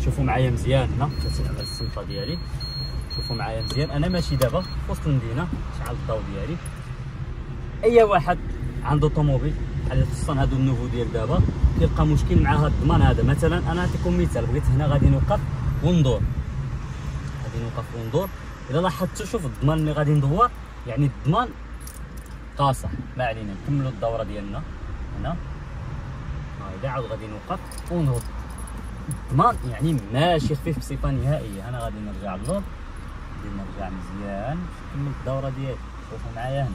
شوفوا معايا مزيان هنا كتعمل السلطه ديالي. شوفوا معايا مزيان، انا ماشي دابا في وسط المدينه، شعل الضوء ديالي. اي واحد عنده طوموبيل بحال خصوصا هادو النوفو ديال دابا كيلقى مشكل مع هاد الضمان هذا. مثلا انا نعطيكم مثال، بغيت هنا غادي نوقف وندور، الا لاحظتوا شوف الضمان ملي غادي ندور يعني الضمان قاصح. ما علينا نكملوا الدوره ديالنا هنا. هايدا عاود غادي نوقف ونهض، الضمان يعني ماشي خفيف بصفه نهائيه. انا غادي نرجع للور، غادي نرجع مزيان نكمل الدوره ديالي. شوفوا معايا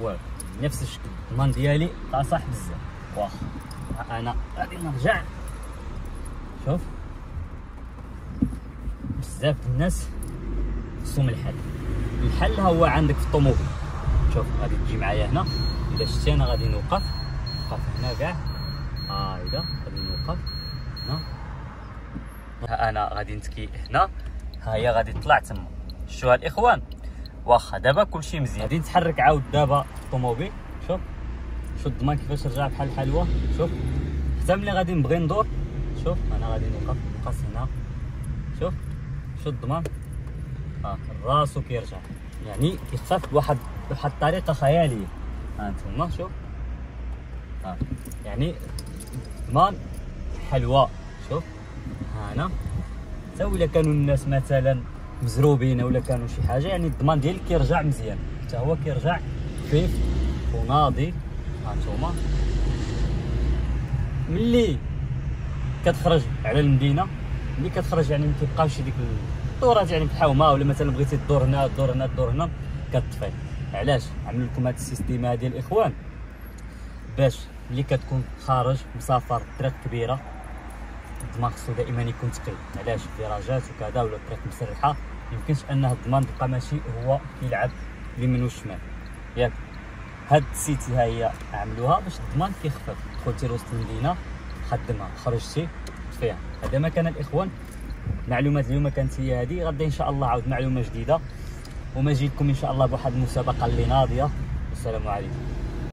هنا نفس الشكل، الضمان ديالي قاصح بزاف. واخا انا غادي نرجع. شوف بزاف الناس خصهم الحل هو عندك في الطوموبيل. شوف غادي تجي معايا هنا، الا شتي انا غادي نوقف هنا كاع. هايدا غادي نوقف هنا، انا غادي نتكي هنا، ها هي غادي تطلع تما. شفتوها الاخوان؟ واخا دابا كلشي مزيان. غادي نتحرك عاود دابا الطوموبيل. شوف الضمان كيفاش رجع بحال الحلوه. شوف حتى ملي غادي نبغي ندور، شوف انا غادي نوقف هنا. شوف الضمان راسو كيرجع، يعني كيخفف بواحد الطريقه خياليه. ها انتما شوف يعني الضمان حلوه. شوف هنا حتى ولا كانوا الناس مثلا مزروبين ولا كانوا شي حاجه، يعني الضمان ديالك كيرجع مزيان، حتى هو كيرجع خفيف وناضي. ها انتما ملي كتخرج على المدينه، ملي كتخرج يعني ما كيبقاوش ديك الدورات يعني بحومه، ولا مثلا بغيتي تدور هنا تدور هنا كتطفي. علاش عملوا لكم هذا السيستيم هذا الاخوان؟ باش ملي كتكون خارج مسافر طريق كبيره الضمان خصو دائما يكون ثقيل. علاش فيراجات وكذا ولا طريق مسرحه ميمكنش انه الضمان يبقى ماشي هو كيلعب اليمين والشمال ياك. هاد السيتي ها هي عملوها باش الضمان كيخفف. دخلتي لوسط المدينه خدمها، خرجتي طفيها. هذا ما كان الاخوان. معلومات اليوم كانت هي هذه، غدا ان شاء الله عاود معلومه جديده وما جيتكم ان شاء الله بواحد المسابقه اللي ناضيه. والسلام عليكم.